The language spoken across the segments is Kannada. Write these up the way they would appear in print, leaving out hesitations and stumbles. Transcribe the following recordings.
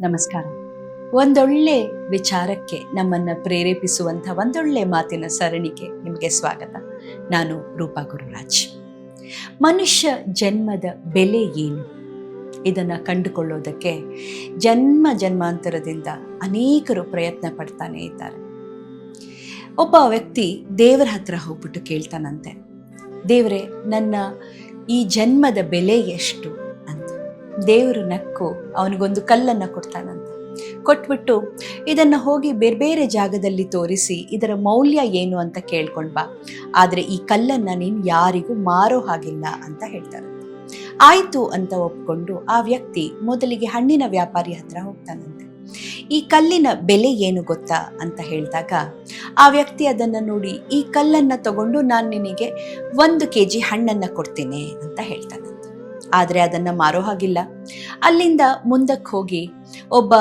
ನಮಸ್ಕಾರ. ಒಂದೊಳ್ಳೆ ವಿಚಾರಕ್ಕೆ ನಮ್ಮನ್ನು ಪ್ರೇರೇಪಿಸುವಂಥ ಒಂದೊಳ್ಳೆ ಮಾತಿನ ಸರಣಿಗೆ ನಿಮಗೆ ಸ್ವಾಗತ. ನಾನು ರೂಪಾ ಗುರುರಾಜ್. ಮನುಷ್ಯ ಜನ್ಮದ ಬೆಲೆ ಏನು? ಇದನ್ನು ಕಂಡುಕೊಳ್ಳೋದಕ್ಕೆ ಜನ್ಮಾಂತರದಿಂದ ಅನೇಕರು ಪ್ರಯತ್ನ ಪಡ್ತಾನೆ ಇದ್ದಾರೆ. ಒಬ್ಬ ವ್ಯಕ್ತಿ ದೇವರ ಹತ್ರ ಹೋಗ್ಬಿಟ್ಟು ಕೇಳ್ತಾನಂತೆ, ದೇವರೇ, ನನ್ನ ಈ ಜನ್ಮದ ಬೆಲೆ ಎಷ್ಟು ಅಂತ. ದೇವರು ನಕ್ಕು ಅವನಿಗೊಂದು ಕಲ್ಲನ್ನು ಕೊಡ್ತಾನಂತೆ. ಕೊಟ್ಬಿಟ್ಟು ಇದನ್ನು ಹೋಗಿ ಬೇರೆ ಬೇರೆ ಜಾಗದಲ್ಲಿ ತೋರಿಸಿ ಇದರ ಮೌಲ್ಯ ಏನು ಅಂತ ಕೇಳ್ಕೊಂಡು ಬಾ, ಆದರೆ ಈ ಕಲ್ಲನ್ನು ನೀನು ಯಾರಿಗೂ ಮಾರೋ ಹಾಗಿಲ್ಲ ಅಂತ ಹೇಳ್ತಾರೆ. ಆಯಿತು ಅಂತ ಒಪ್ಕೊಂಡು ಆ ವ್ಯಕ್ತಿ ಮೊದಲಿಗೆ ಹಣ್ಣಿನ ವ್ಯಾಪಾರಿ ಹತ್ರ ಹೋಗ್ತಾನಂತೆ. ಈ ಕಲ್ಲಿನ ಬೆಲೆ ಏನು ಗೊತ್ತಾ ಅಂತ ಹೇಳಿದಾಗ ಆ ವ್ಯಕ್ತಿ ಅದನ್ನು ನೋಡಿ, ಈ ಕಲ್ಲನ್ನು ತಗೊಂಡು ನಾನು ನಿನಗೆ 1 kg ಹಣ್ಣನ್ನು ಕೊಡ್ತೇನೆ ಅಂತ ಹೇಳ್ತಾನಂತೆ. ಆದರೆ ಅದನ್ನು ಮಾರೋ ಹಾಗಿಲ್ಲ. ಅಲ್ಲಿಂದ ಮುಂದಕ್ಕೆ ಹೋಗಿ ಒಬ್ಬ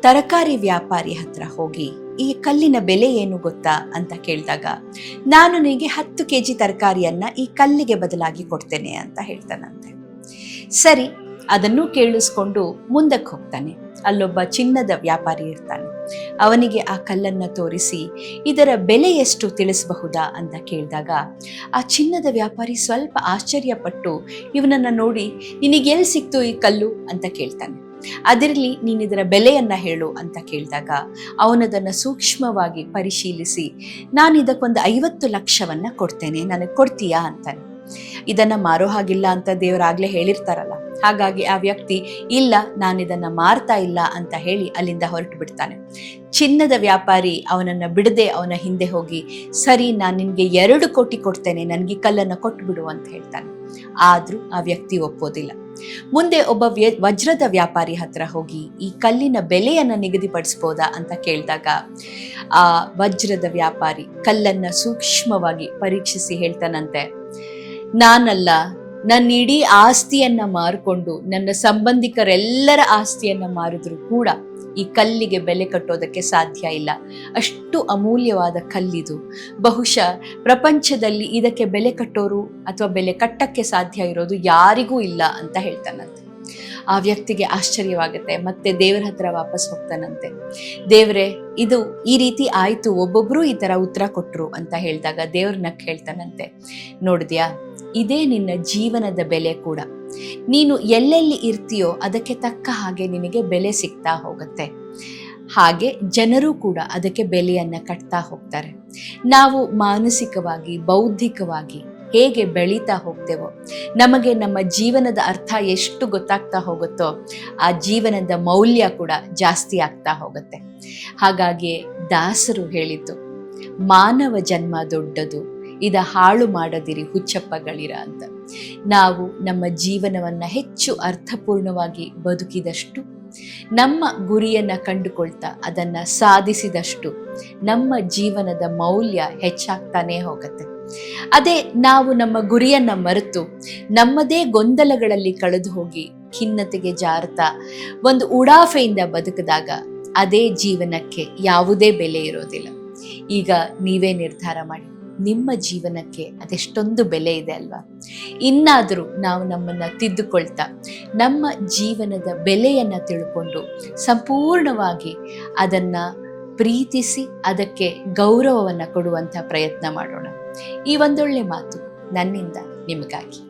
ತರಕಾರಿ ವ್ಯಾಪಾರಿ ಹತ್ರ ಹೋಗಿ ಈ ಕಲ್ಲಿನ ಬೆಲೆ ಏನು ಗೊತ್ತಾ ಅಂತ ಕೇಳಿದಾಗ, ನಾನು ನಿನಗೆ 10 kg ತರಕಾರಿಯನ್ನು ಈ ಕಲ್ಲಿಗೆ ಬದಲಾಗಿ ಕೊಡ್ತೇನೆ ಅಂತ ಹೇಳ್ತಾನಂತೆ. ಸರಿ, ಅದನ್ನು ಕೇಳಿಸ್ಕೊಂಡು ಮುಂದಕ್ಕೆ ಹೋಗ್ತಾನೆ. ಅಲ್ಲೊಬ್ಬ ಚಿನ್ನದ ವ್ಯಾಪಾರಿ ಇರ್ತಾನೆ. ಅವನಿಗೆ ಆ ಕಲ್ಲನ್ನು ತೋರಿಸಿ ಇದರ ಬೆಲೆ ಎಷ್ಟು ತಿಳಿಸಬಹುದಾ ಅಂತ ಕೇಳಿದಾಗ ಆ ಚಿನ್ನದ ವ್ಯಾಪಾರಿ ಸ್ವಲ್ಪ ಆಶ್ಚರ್ಯಪಟ್ಟು ಇವನನ್ನು ನೋಡಿ, ನಿನಗೆಲ್ಲಿ ಸಿಕ್ತು ಈ ಕಲ್ಲು ಅಂತ ಕೇಳ್ತಾನೆ. ಅದರಲ್ಲಿ ನೀನು ಇದರ ಬೆಲೆಯನ್ನು ಹೇಳು ಅಂತ ಕೇಳಿದಾಗ ಅವನದನ್ನು ಸೂಕ್ಷ್ಮವಾಗಿ ಪರಿಶೀಲಿಸಿ, ನಾನು ಇದಕ್ಕೊಂದು 50 ಲಕ್ಷವನ್ನು ಕೊಡ್ತೇನೆ, ನನಗೆ ಕೊಡ್ತೀಯಾ ಅಂತಾನೆ. ಇದನ್ನು ಮಾರೋ ಹಾಗಿಲ್ಲ ಅಂತ ದೇವರಾಗಲೇ ಹೇಳಿರ್ತಾರಲ್ಲ. ಹಾಗಾಗಿ ಆ ವ್ಯಕ್ತಿ ಇಲ್ಲ, ನಾನು ಇದನ್ನು ಮಾರ್ತಾ ಇಲ್ಲ ಅಂತ ಹೇಳಿ ಅಲ್ಲಿಂದ ಹೊರಟು ಬಿಡ್ತಾನೆ. ಚಿನ್ನದ ವ್ಯಾಪಾರಿ ಅವನನ್ನು ಬಿಡದೆ ಅವನ ಹಿಂದೆ ಹೋಗಿ, ಸರಿ, ನಾನು ನಿನಗೆ 2 ಕೋಟಿ ಕೊಡ್ತೇನೆ, ನನಗೆ ಕಲ್ಲನ್ನು ಕೊಟ್ಬಿಡು ಅಂತ ಹೇಳ್ತಾನೆ. ಆದರೂ ಆ ವ್ಯಕ್ತಿ ಒಪ್ಪೋದಿಲ್ಲ. ಮುಂದೆ ಒಬ್ಬ ವಜ್ರದ ವ್ಯಾಪಾರಿ ಹತ್ರ ಹೋಗಿ ಈ ಕಲ್ಲಿನ ಬೆಲೆಯನ್ನು ನಿಗದಿಪಡಿಸ್ಬೋದಾ ಅಂತ ಕೇಳಿದಾಗ ಆ ವಜ್ರದ ವ್ಯಾಪಾರಿ ಕಲ್ಲನ್ನು ಸೂಕ್ಷ್ಮವಾಗಿ ಪರೀಕ್ಷಿಸಿ ಹೇಳ್ತಾನಂತೆ, ನಾನಲ್ಲ, ನನ್ನ ಇಡೀ ಆಸ್ತಿಯನ್ನ ಮಾರಿಕೊಂಡು ನನ್ನ ಸಂಬಂಧಿಕರೆಲ್ಲರ ಆಸ್ತಿಯನ್ನ ಮಾರಿದ್ರು ಕೂಡ ಈ ಕಲ್ಲಿಗೆ ಬೆಲೆ ಕಟ್ಟೋದಕ್ಕೆ ಸಾಧ್ಯ ಇಲ್ಲ. ಅಷ್ಟು ಅಮೂಲ್ಯವಾದ ಕಲ್ಲಿದು. ಬಹುಶಃ ಪ್ರಪಂಚದಲ್ಲಿ ಇದಕ್ಕೆ ಬೆಲೆ ಕಟ್ಟೋರು ಅಥವಾ ಬೆಲೆ ಕಟ್ಟಕ್ಕೆ ಸಾಧ್ಯ ಇರೋದು ಯಾರಿಗೂ ಇಲ್ಲ ಅಂತ ಹೇಳ್ತಾನಂತೆ. ಆ ವ್ಯಕ್ತಿಗೆ ಆಶ್ಚರ್ಯವಾಗುತ್ತೆ. ಮತ್ತೆ ದೇವರ ಹತ್ರ ವಾಪಸ್ ಹೋಗ್ತಾನಂತೆ. ದೇವರೇ, ಇದು ಈ ರೀತಿ ಆಯ್ತು, ಒಬ್ಬೊಬ್ರು ಈ ತರ ಉತ್ತರ ಕೊಟ್ರು ಅಂತ ಹೇಳಿದಾಗ ದೇವ್ರನ್ನ ಹೇಳ್ತಾನಂತೆ, ನೋಡಿದ್ಯಾ, ಇದೇ ನಿನ್ನ ಜೀವನದ ಬೆಲೆ ಕೂಡ. ನೀನು ಎಲ್ಲೆಲ್ಲಿ ಇರ್ತೀಯೋ ಅದಕ್ಕೆ ತಕ್ಕ ಹಾಗೆ ನಿನಗೆ ಬೆಲೆ ಸಿಗ್ತಾ ಹೋಗುತ್ತೆ. ಹಾಗೆ ಜನರು ಕೂಡ ಅದಕ್ಕೆ ಬೆಲೆಯನ್ನ ಕಟ್ತಾ ಹೋಗ್ತಾರೆ. ನಾವು ಮಾನಸಿಕವಾಗಿ, ಬೌದ್ಧಿಕವಾಗಿ ಹೇಗೆ ಬೆಳೀತಾ ಹೋಗ್ತೇವೋ, ನಮಗೆ ನಮ್ಮ ಜೀವನದ ಅರ್ಥ ಎಷ್ಟು ಗೊತ್ತಾಗ್ತಾ ಹೋಗುತ್ತೋ ಆ ಜೀವನದ ಮೌಲ್ಯ ಕೂಡ ಜಾಸ್ತಿ ಆಗ್ತಾ ಹೋಗುತ್ತೆ. ಹಾಗಾಗಿ ದಾಸರು ಹೇಳಿದ್ದು, ಮಾನವ ಜನ್ಮ ದೊಡ್ಡದು, ಇದ ಹಾಳು ಮಾಡದಿರಿ ಹುಚ್ಚಪ್ಪಗಳಿರ ಅಂತ. ನಾವು ನಮ್ಮ ಜೀವನವನ್ನು ಹೆಚ್ಚು ಅರ್ಥಪೂರ್ಣವಾಗಿ ಬದುಕಿದಷ್ಟು, ನಮ್ಮ ಗುರಿಯನ್ನು ಕಂಡುಕೊಳ್ತಾ ಅದನ್ನು ಸಾಧಿಸಿದಷ್ಟು ನಮ್ಮ ಜೀವನದ ಮೌಲ್ಯ ಹೆಚ್ಚಾಗ್ತಾನೇ ಹೋಗುತ್ತೆ. ಅದೇ ನಾವು ನಮ್ಮ ಗುರಿಯನ್ನು ಮರೆತು ನಮ್ಮದೇ ಗೊಂದಲಗಳಲ್ಲಿ ಕಳೆದು ಹೋಗಿ ಖಿನ್ನತೆಗೆ ಜಾರತಾ ಒಂದು ಉಡಾಫೆಯಿಂದ ಬದುಕಿದಾಗ ಅದೇ ಜೀವನಕ್ಕೆ ಯಾವುದೇ ಬೆಲೆ ಇರೋದಿಲ್ಲ. ಈಗ ನೀವೇ ನಿರ್ಧಾರ ಮಾಡಿ, ನಿಮ್ಮ ಜೀವನಕ್ಕೆ ಅದೆಷ್ಟೊಂದು ಬೆಲೆ ಇದೆ ಅಲ್ವಾ? ಇನ್ನಾದರೂ ನಾವು ನಮ್ಮನ್ನು ತಿದ್ದುಕೊಳ್ತಾ ನಮ್ಮ ಜೀವನದ ಬೆಲೆಯನ್ನು ತಿಳ್ಕೊಂಡು ಸಂಪೂರ್ಣವಾಗಿ ಅದನ್ನು ಪ್ರೀತಿಸಿ ಅದಕ್ಕೆ ಗೌರವವನ್ನು ಕೊಡುವಂಥ ಪ್ರಯತ್ನ ಮಾಡೋಣ. ಈ ಒಂದೊಳ್ಳೆ ಮಾತು ನನ್ನಿಂದ ನಿಮಗಾಗಿ.